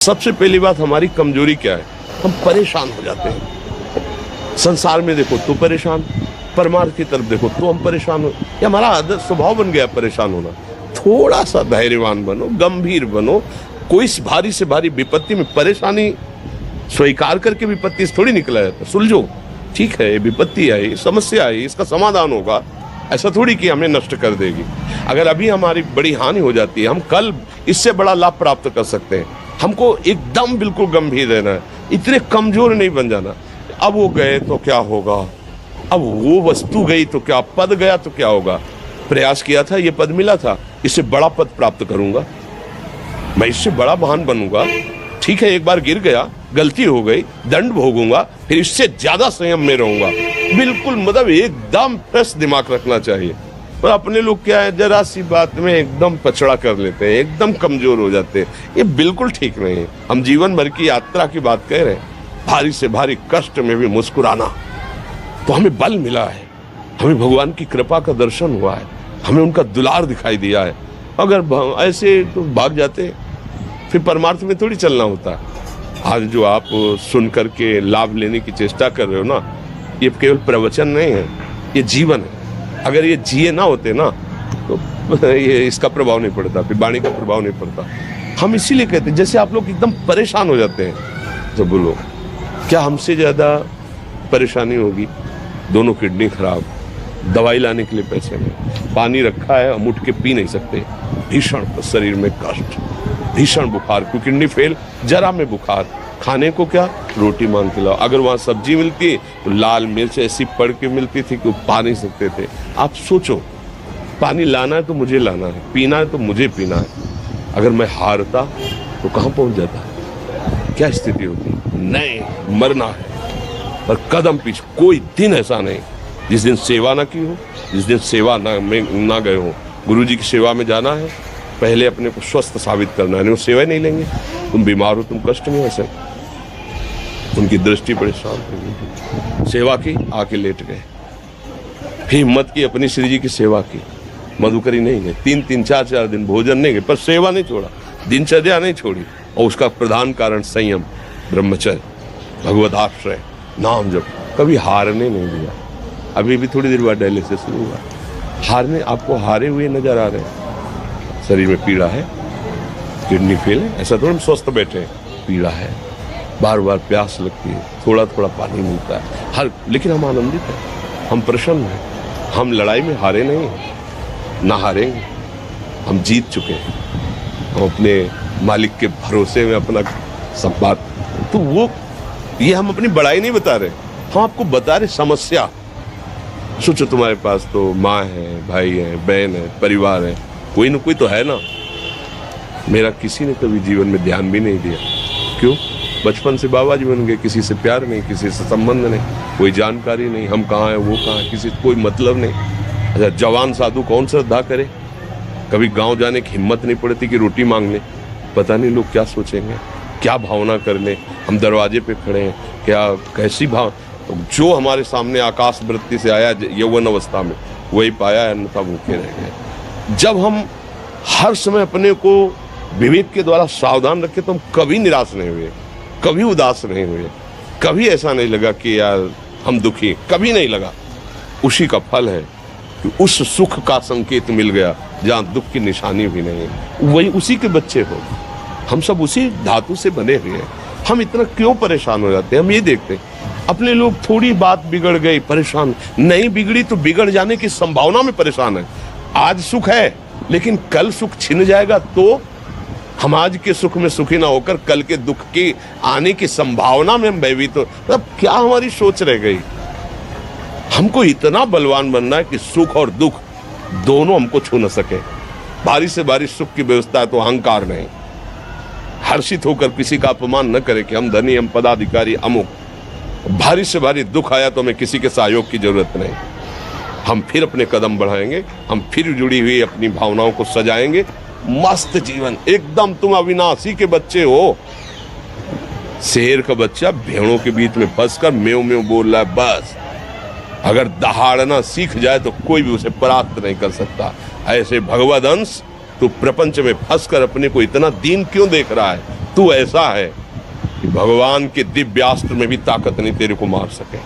सबसे पहली बात हमारी कमजोरी क्या है, हम परेशान हो जाते हैं। संसार में देखो तो परेशान, परमार्थ की तरफ देखो तो हम परेशान हो, ये हमारा आदत स्वभाव बन गया परेशान होना। थोड़ा सा धैर्यवान बनो, गंभीर बनो। कोई भारी से भारी विपत्ति में परेशानी स्वीकार करके विपत्ति से थोड़ी निकला जाता। सुलझो, ठीक है, विपत्ति आई, समस्या आई, इसका समाधान होगा। ऐसा थोड़ी कि हमें नष्ट कर देगी। अगर अभी हमारी बड़ी हानि हो जाती है, हम कल इससे बड़ा लाभ प्राप्त कर सकते हैं। हमको एकदम बिल्कुल गंभीर रहना है, इतने कमजोर नहीं बन जाना। अब वो गए तो क्या होगा, अब वो वस्तु गई तो क्या, पद गया तो क्या होगा। प्रयास किया था, ये पद मिला था, इससे बड़ा पद प्राप्त करूंगा, मैं इससे बड़ा महान बनूंगा। ठीक है, एक बार गिर गया, गलती हो गई, दंड भोगूंगा, फिर इससे ज्यादा संयम में रहूंगा। बिल्कुल मतलब एकदम फ्रेश दिमाग रखना चाहिए। पर अपने लोग क्या है, जरा सी बात में एकदम पछड़ा कर लेते हैं, एकदम कमजोर हो जाते हैं। ये बिल्कुल ठीक नहीं है। हम जीवन भर की यात्रा की बात कह रहे हैं, भारी से भारी कष्ट में भी मुस्कुराना, तो हमें बल मिला है, हमें भगवान की कृपा का दर्शन हुआ है, हमें उनका दुलार दिखाई दिया है। अगर ऐसे तो भाग जाते फिर परमार्थ में थोड़ी चलना होता। आज जो आप सुन करके लाभ लेने की चेष्टा कर रहे हो ना, ये केवल प्रवचन नहीं है, ये जीवन है। अगर ये जिए ना होते ना तो ये इसका प्रभाव नहीं पड़ता, फिर वाणी का प्रभाव नहीं पड़ता। हम इसीलिए कहते हैं, जैसे आप लोग एकदम परेशान हो जाते हैं तो बोलो क्या हमसे ज्यादा परेशानी होगी। दोनों किडनी खराब, दवाई लाने के लिए पैसे नहीं, पानी रखा है हम उठ के पी नहीं सकते, भीषण शरीर में कष्ट, भीषण बुखार, क्योंकि किडनी फेल, जरा में बुखार, खाने को क्या, रोटी मांग के लाओ। अगर वहाँ सब्जी मिलती तो लाल मिर्च ऐसी पड़ के मिलती थी कि पा नहीं सकते थे। आप सोचो, पानी लाना है तो मुझे लाना है, पीना है तो मुझे पीना है। अगर मैं हारता तो कहाँ पहुँच जाता, क्या स्थिति होती। नहीं, मरना है, पर कदम पीछे। कोई दिन ऐसा नहीं जिस दिन सेवा ना की हो, जिस दिन सेवा ना गए हो। गुरु जी की सेवा में जाना है, पहले अपने को स्वस्थ साबित करना है, नहीं वो सेवा ही नहीं लेंगे। तुम बीमार हो, तुम कष्ट में हो सकते, उनकी दृष्टि परेशान होगी। सेवा की, आके लेट गए, फिर हिम्मत की, अपनी श्री जी की सेवा की, मधुकरी नहीं गए, 3-3, 4-4 दिन भोजन नहीं गए, पर सेवा नहीं छोड़ा, दिनचर्या नहीं छोड़ी। और उसका प्रधान कारण संयम, ब्रह्मचर्य, भगवत आश्रय, नाम जप, कभी हारने नहीं दिया। अभी भी थोड़ी देर बाद डायलिसिस शुरू हुआ, हारने, आपको हारे हुए नजर आ रहे हैं। शरीर में पीड़ा है, किडनी फेल है, ऐसा थोड़ा हम स्वस्थ बैठे हैं, पीड़ा है, बार बार प्यास लगती है, थोड़ा थोड़ा पानी मिलता है हर, लेकिन हम आनंदित हैं, हम प्रसन्न हैं। हम लड़ाई में हारे नहीं हैं, ना हारेंगे, हम जीत चुके हैं। हम अपने मालिक के भरोसे में अपना सब बात, तो वो ये हम अपनी बड़ाई नहीं बता रहे, हम आपको बता रहे समस्या। सोचो तुम्हारे पास तो माँ है, भाई है, बहन है, परिवार है, कोई न कोई तो है ना। मेरा किसी ने कभी जीवन में ध्यान भी नहीं दिया, क्यों? बचपन से बाबा जी बन गए, किसी से प्यार नहीं, किसी से संबंध नहीं, कोई जानकारी नहीं, हम कहाँ हैं, वो कहाँ है, किसी से कोई मतलब नहीं। अच्छा, जवान साधु कौन श्रद्धा करे? कभी गांव जाने की हिम्मत नहीं पड़ती कि रोटी मांग ले, पता नहीं लोग क्या सोचेंगे, क्या भावना कर ले। हम दरवाजे पे खड़े हैं, क्या कैसी भाव, जो हमारे सामने आकाश वृत्ति से आया यौवन अवस्था में वही पाया, अन्यथा भूखे रह गए। जब हम हर समय अपने को विवेक के द्वारा सावधान रखे तो हम कभी निराश नहीं हुए, कभी उदास नहीं हुए, कभी ऐसा नहीं लगा कि यार हम दुखी, कभी नहीं लगा। उसी का फल है कि उस सुख का संकेत मिल गया जहाँ दुख की निशानी भी नहीं है, वही उसी के बच्चे हो। हम सब उसी धातु से बने हुए हैं। हम इतना क्यों परेशान हो जाते हैं? हम ये देखते हैं अपने लोग, थोड़ी बात बिगड़ गई परेशान, नहीं बिगड़ी तो बिगड़ जाने की संभावना में परेशान है। आज सुख है लेकिन कल सुख छिन जाएगा, तो हम आज के सुख में सुखी ना होकर कल के दुख की आने की संभावना में हम भयभीत हो। मतलब क्या हमारी सोच रह गई? हमको इतना बलवान बनना है कि सुख और दुख दोनों हमको छू न सके। भारी से भारी सुख की व्यवस्था है तो अहंकार नहीं, हर्षित होकर किसी का अपमान न करे कि हम धनी, हम पदाधिकारी, अमुक। भारी से भारी दुख आया तो हमें किसी के सहयोग की जरूरत नहीं, हम फिर अपने कदम बढ़ाएंगे, हम फिर जुड़ी हुई अपनी भावनाओं को सजाएंगे। मस्त जीवन एकदम। तुम अविनाशी के बच्चे हो। शेर का बच्चा भेड़ों के बीच में फंसकर म्यों म्यों बोल रहा है, बस अगर दहाड़ना सीख जाए तो कोई भी उसे परास्त नहीं कर सकता। ऐसे भगवद अंश तू प्रपंच में फंसकर अपने को इतना दीन क्यों देख रहा है? तू ऐसा है कि भगवान के दिव्यास्त्र में भी ताकत नहीं तेरे को मार सके।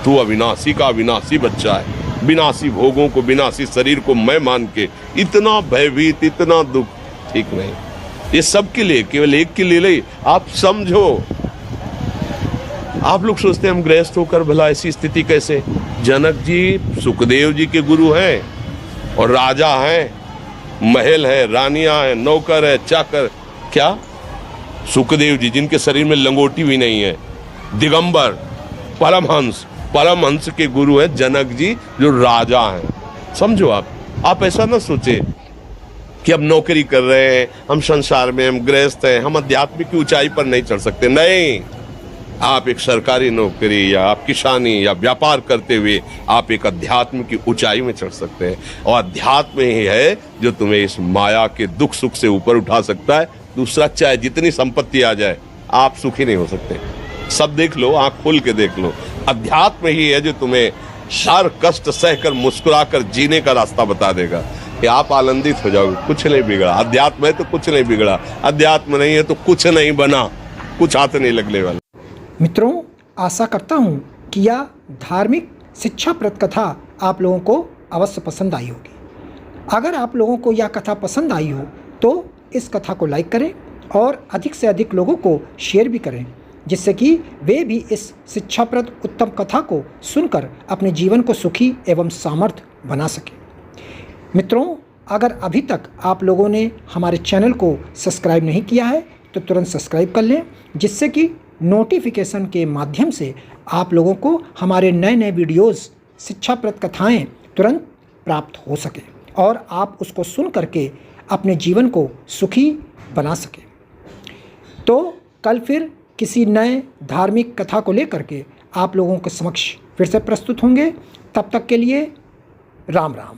तू अविनाशी का अविनाशी बच्चा है, विनाशी भोगों को, विनाशी शरीर को मैं मान के इतना भयभीत, इतना दुख ठीक नहीं। ये सब के लिए, केवल एक के लिए आप समझो। आप लोग सोचते हैं हम गृहस्थ होकर भला ऐसी स्थिति कैसे? जनक जी सुखदेव जी के गुरु हैं और राजा हैं, महल है, रानियां हैं, नौकर है, चाकर। क्या सुखदेव जी जिनके शरीर में लंगोटी भी नहीं है, दिगंबर, परमहंस के गुरु हैं जनक जी जो राजा हैं। समझो आप ऐसा ना सोचे कि अब नौकरी कर रहे हैं, हम संसार में, हम गृहस्थ हैं, हम आध्यात्मिक की ऊंचाई पर नहीं चढ़ सकते। नहीं, आप एक सरकारी नौकरी या आप किसानी या व्यापार करते हुए आप एक अध्यात्म की ऊंचाई में चढ़ सकते हैं। और अध्यात्म ही है जो तुम्हें इस माया के दुख सुख से ऊपर उठा सकता है। दूसरा, चाहे जितनी संपत्ति आ जाए, आप सुखी नहीं हो सकते। सब देख लो, आंख खोल के देख लो, अध्यात्म ही है जो तुम्हें हर कष्ट सहकर मुस्कुराकर जीने का रास्ता बता देगा कि आप आनंदित हो जाओगे। कुछ नहीं बिगड़ा, अध्यात्म है तो कुछ नहीं बिगड़ा, अध्यात्म नहीं है तो कुछ नहीं बना, कुछ हाथ नहीं लगने वाला। मित्रों, आशा करता हूँ कि यह धार्मिक शिक्षाप्रद कथा आप लोगों को अवश्य पसंद आई होगी। अगर आप लोगों को यह कथा पसंद आई हो तो इस कथा को लाइक करें और अधिक से अधिक लोगों को शेयर भी करें, जिससे कि वे भी इस शिक्षाप्रद उत्तम कथा को सुनकर अपने जीवन को सुखी एवं सामर्थ्य बना सकें। मित्रों, अगर अभी तक आप लोगों ने हमारे चैनल को सब्सक्राइब नहीं किया है तो तुरंत सब्सक्राइब कर लें, जिससे कि नोटिफिकेशन के माध्यम से आप लोगों को हमारे नए नए वीडियोस, शिक्षाप्रद कथाएं तुरंत प्राप्त हो सके और आप उसको सुन करके अपने जीवन को सुखी बना सकें। तो कल फिर किसी नए धार्मिक कथा को लेकर के आप लोगों के समक्ष फिर से प्रस्तुत होंगे। तब तक के लिए राम राम।